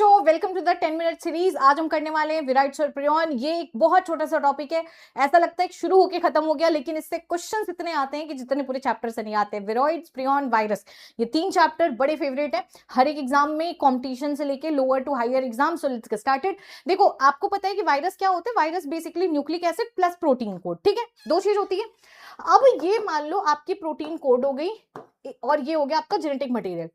बच्चों, welcome to the 10 minute series. आज हम करने वाले हैं विराइड्स और प्रियॉन। ये एक बहुत छोटा सा टॉपिक है, ऐसा लगता है कि शुरू होके खत्म हो गया, लेकिन इससे क्वेश्चंस इतने आते हैं कि जितने पूरे चैप्टर से नहीं आते। विराइड्स, प्रियॉन, वायरस, ये तीन चैप्टर बड़े फेवरेट है हर एक एग्जाम में, कॉम्पिटिशन से लेके lower to higher exam. So let's get started. देखो, आपको पता है कि वायरस क्या होता है? Virus basically nucleic acid plus protein coat, ठीक है, दो चीज होती है। अब ये मान लो आपकी प्रोटीन कोड हो गई और ये हो गया आपका जेनेटिक मटेरियल।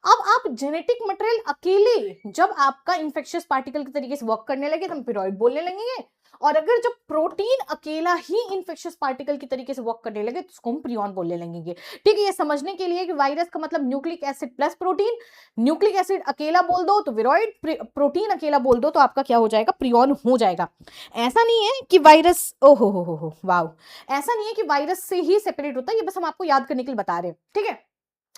अब आप जेनेटिक मटेरियल अकेले जब आपका इंफेक्शियस पार्टिकल के तरीके से वर्क करने लगे तो हम पिरोइड बोलने लगेंगे, और अगर जब प्रोटीन अकेला ही इंफेक्शियस पार्टिकल की तरीके से वर्क करने लगे तो उसको हम प्रियॉन बोलने लगेंगे। ठीक है, ये समझने के लिए कि वायरस का मतलब nucleic acid plus protein, nucleic acid अकेला बोल दो तो विरोइड, प्रोटीन अकेला बोल दो तो आपका क्या हो जाएगा? प्रियॉन हो जाएगा। ऐसा नहीं है कि वायरस ओहो हो वाओ, ऐसा नहीं है कि वायरस से ही सेपरेट होता है, ये बस हम आपको याद करने के लिए बता रहे हैं, ठीक है।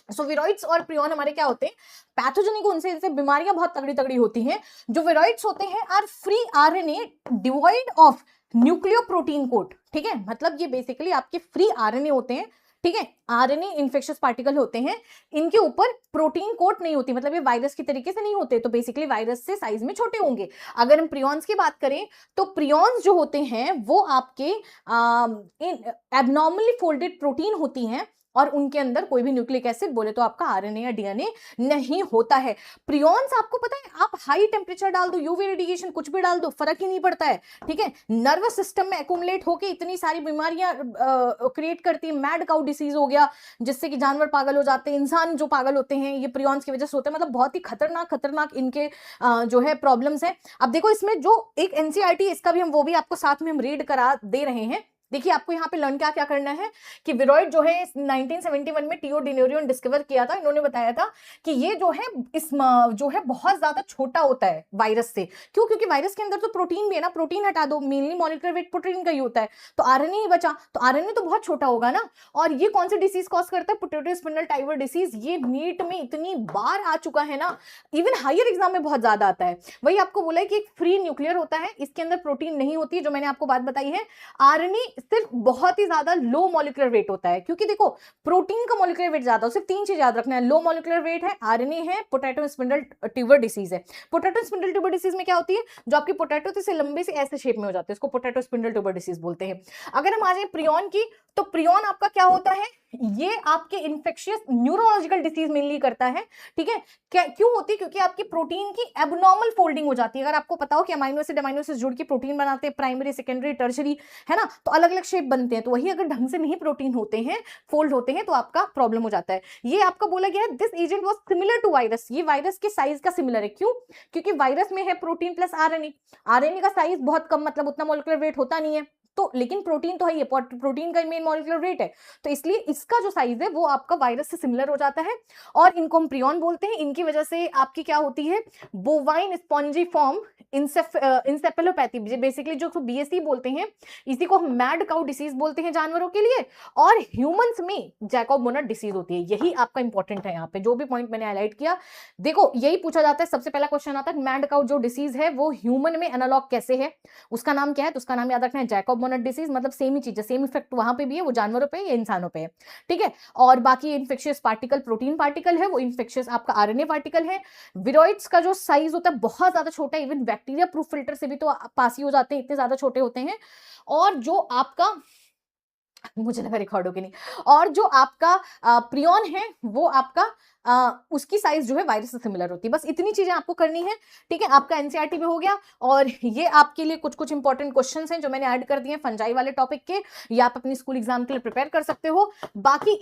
सो विरोइड्स और प्रियॉन हमारे क्या होते हैं? पैथोजेनिक, उनसे बीमारियां बहुत तगड़ी तगड़ी होती हैं। जो विरोइड्स होते हैं are free RNA devoid of nucleoprotein coat, ठीक है, मतलब ये बेसिकली आपके फ्री आरएनए होते हैं, ठीक है। आरएनए इन्फेक्शियस पार्टिकल होते हैं, इनके ऊपर प्रोटीन कोट नहीं होती, मतलब ये वायरस की तरीके से नहीं होते, तो बेसिकली वायरस से साइज में छोटे होंगे। अगर हम प्रियॉन्स की बात करें तो प्रियॉन्स जो होते हैं वो आपके एबनॉर्मली फोल्डेड प्रोटीन होती हैं, और उनके अंदर कोई भी न्यूक्लिक एसिड बोले तो आपका आरएनए या डीएनए नहीं होता है। प्रियॉन्स आपको पता है, आप हाई टेम्परेचर डाल दो, यूवी रेडिएशन कुछ भी डाल दो, फर्क ही नहीं पड़ता है, ठीक है। नर्वस सिस्टम में एक्यूमुलेट होके इतनी सारी बीमारियां क्रिएट करती है। मैड काउ डिसीज हो गया, जिससे कि जानवर पागल हो जाते हैं, इंसान जो पागल होते हैं ये प्रियॉन्स की वजह से होते हैं। मतलब बहुत ही खतरनाक इनके जो है प्रॉब्लम्स है। अब देखो, इसमें जो एक एनसीईआरटी, इसका भी हम वो भी आपको साथ में हम रीड करा दे रहे हैं। देखिए, आपको यहाँ पे लर्न क्या क्या करना है कि विरोइड जो है 1971 में टीओ डिनोरियो ने डिस्कवर किया था। इन्होंने बताया था कि ये जो है जो है बहुत ज्यादा छोटा होता है वायरस से। क्यों? क्योंकि वायरस के अंदर तो प्रोटीन भी है ना, प्रोटीन हटा दो, मेनली मॉलिक्यूलर वेट प्रोटीन का ही होता है, तो आरएनए ही बचा, तो आरएनए तो बहुत छोटा होगा ना। और ये कौन सी डिसीज कॉज करता है? Potato spindle tuber disease. ये नीट में इतनी बार आ चुका है ना, इवन हायर एग्जाम में बहुत ज्यादा आता है। वही आपको बोला है कि एक फ्री न्यूक्लियर होता है, इसके अंदर प्रोटीन नहीं होती है, जो मैंने आपको बात बताई है। आरएनए सिर्फ बहुत ही ज्यादा लो मॉलिक्यूलर वेट होता है, क्योंकि देखो प्रोटीन का मॉलिक्यूलर वेट ज्यादा हो। सिर्फ तीन चीज याद रखना है, लो मॉलिक्यूलर वेट है, आरएनए है, पोटैटो स्पिंडल ट्यूबर डिसीज है। पोटैटो स्पिंडल ट्यूबर डिसीज में क्या होती है? जो आपकी पोटैटो से लंबे से ऐसे शेप में हो जाते हैं, उसको पोटैटो स्पिंडल ट्यूबर डिसीज बोलते हैं। अगर हम आ जाए प्रियॉन की, तो प्रियॉन आपका क्या होता है? ये आपके इन्फेक्शियस न्यूरोलॉजिकल डिसीज मेनली करता है, ठीक है। क्यों होती है? क्योंकि आपकी प्रोटीन की एबनॉर्मल फोल्डिंग हो जाती है। अगर आपको पता हो कि अमाइनो एसिड जुड़ के प्रोटीन बनाते हैं, प्राइमरी, सेकेंडरी, टर्शरी, है ना, तो अलग अलग शेप बनते हैं, तो वही अगर ढंग से नहीं प्रोटीन होते हैं, फोल्ड होते हैं, तो आपका प्रॉब्लम हो जाता है। ये आपका बोला गया है this agent was similar to virus. ये वायरस के साइज का सिमिलर है। क्यों? क्योंकि वायरस में है प्रोटीन प्लस आरएनए, आरएनए का साइज बहुत कम, मतलब उतना मॉलिक्यूलर वेट होता नहीं है, तो लेकिन प्रोटीन तो है, प्रोटीन का मेन मॉलिक्यूलर वेट है, तो इसलिए इसका जो साइज है वो आपका वायरस से सिमिलर हो जाता है, और इनको हम प्रियॉन बोलते हैं। इनकी वजह से आपकी क्या होती है? Bovine spongy form encephalopathy, basically जो बीएसई बोलते हैं, इसी को हम मैड काउ डिसीज बोलते हैं जानवरों के लिए, और ह्यूमंस में जैकब मोनर डिसीज होती है। यही आपका इंपॉर्टेंट है, यहाँ पे जो भी पॉइंट मैंने हाईलाइट किया, देखो यही पूछा जाता है। सबसे पहला क्वेश्चन आता है मैड काउ जो डिसीज है वो ह्यूमन में एनालॉग कैसे है, उसका नाम क्या है? तो उसका नाम याद रखना है जैकब मोनर डिसीज। मतलब सेम ही चीज है, सेम इफेक्ट वहां पे भी है, वो जानवरों पे या इंसानों पे है, ठीक है। और बाकी इन्फेक्शियस पार्टिकल प्रोटीन पार्टिकल है, वो इन्फेक्शियस आपका आरएनए पार्टिकल है। विरोइड्स का जो साइज होता है बहुत ज्यादा छोटा है, इवन बैक्टीरिया प्रूफ फिल्टर से भी तो पास ही हो जाते हैं, इतने ज्यादा छोटे होते हैं। और जो आपका, मुझे लगा रिकॉर्ड हो कि नहीं, और जो आपका प्रियॉन है वो आपका उसकी साइज जो है वायरस से सिमिलर होती है। बस इतनी चीजें आपको करनी है, ठीक है। आपका एनसीईआरटी में हो गया, और ये आपके लिए कुछ कुछ इंपॉर्टेंट क्वेश्चंस हैं जो मैंने ऐड कर दिए हैं फंजाई वाले टॉपिक के, या आप अपनी स्कूल एग्जाम के लिए प्रिपेयर कर सकते हो। बाकी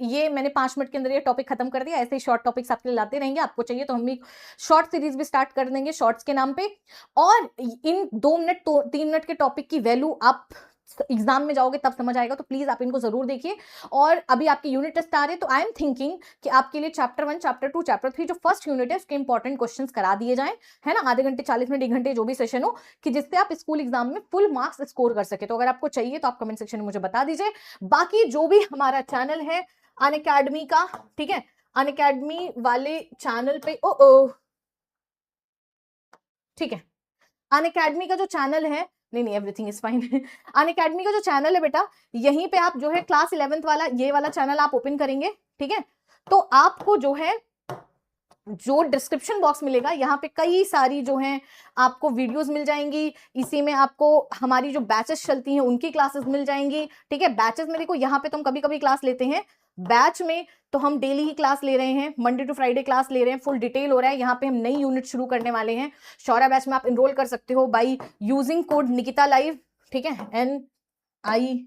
ये मैंने 5 मिनट के अंदर ये टॉपिक खत्म कर दिया। ऐसे ही शॉर्ट टॉपिक्स आपके लिए लाते रहेंगे, आपको चाहिए तो हम भी शॉर्ट सीरीज भी स्टार्ट कर देंगे शॉर्ट्स के नाम पे। और इन 2 मिनट 3 मिनट के टॉपिक की वैल्यू आप एग्जाम में जाओगे तब समझ आएगा, तो प्लीज आप इनको जरूर देखिए। और अभी आपके यूनिट टेस्ट आ रहे हैं, तो आई एम थिंकिंग कि आपके लिए चैप्टर 1, चैप्टर 2, चैप्टर 3 जो फर्स्ट यूनिट है उसके इंपॉर्टेंट क्वेश्चंस करा दिए जाएं, है ना, आधे घंटे, 40 मिनट, 1 घंटे जो भी सेशन हो, कि जिससे आप स्कूल एग्जाम में फुल मार्क्स स्कोर कर सके। तो अगर आपको चाहिए तो आप कमेंट सेक्शन में मुझे बता दीजिए। बाकी जो भी हमारा चैनल है अनअकैडमी का, ठीक है, अनअकैडमी वाले चैनल पे ठीक है, अनअकैडमी का जो चैनल है, नहीं एवरीथिंग इज फाइन। अनअकैडमी का जो चैनल है बेटा, यहीं पे आप जो है क्लास 11th वाला, ये वाला चैनल आप ओपन करेंगे, ठीक है। तो आपको जो है जो डिस्क्रिप्शन बॉक्स मिलेगा यहाँ पे कई सारी जो हैं आपको वीडियोस मिल जाएंगी, इसी में आपको हमारी जो बैचेस चलती हैं उनकी क्लासेस मिल जाएंगी। ठीक है, बैचेस में देखो यहाँ पे तो हम कभी कभी क्लास लेते हैं, बैच में तो हम डेली ही क्लास ले रहे हैं, मंडे टू फ्राइडे क्लास ले रहे हैं, फुल डिटेल हो रहा है। यहाँ पे हम नई यूनिट शुरू करने वाले हैं। शौर्या बैच में आप इनरोल कर सकते हो by using code Nikita live. ठीक है, NIKITALIVE।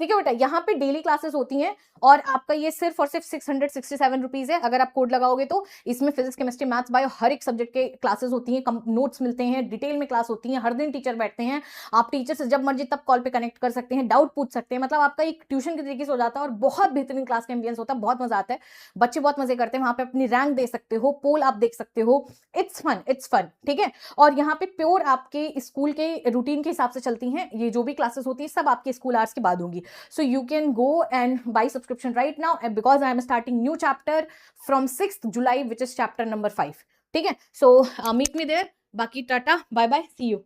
देखिए बेटा, यहाँ पे डेली क्लासेस होती हैं और आपका ये सिर्फ और सिर्फ 667 रुपीज है। अगर आप कोड लगाओगे तो इसमें फिजिक्स, केमिस्ट्री, मैथ्स, बायो हर एक सब्जेक्ट के क्लासेस होती हैं, नोट्स मिलते हैं, डिटेल में क्लास होती है, हर दिन टीचर बैठते हैं। आप टीचर से जब मर्जी तब कॉल पे कनेक्ट कर सकते हैं, डाउट पूछ सकते हैं। मतलब आपका एक ट्यूशन के तरीके से हो जाता है और बहुत बेहतरीन क्लास का एम्बियंस होता है, बहुत मजा आता है, बच्चे बहुत मजे करते हैं। वहां पे अपनी रैंक दे सकते हो, पोल आप देख सकते हो, इट्स फन। ठीक है, और यहाँ पे प्योर आपके स्कूल के रूटीन के हिसाब से चलती हैं। ये जो भी क्लासेस होती है सब आपके स्कूल आवर्स के बाद होंगी। So you can go and buy subscription right now, and because I am starting new chapter from 6th July, which is chapter number 5. ठीक है, so meet me there. बाकी टाटा, बाय बाय, see you.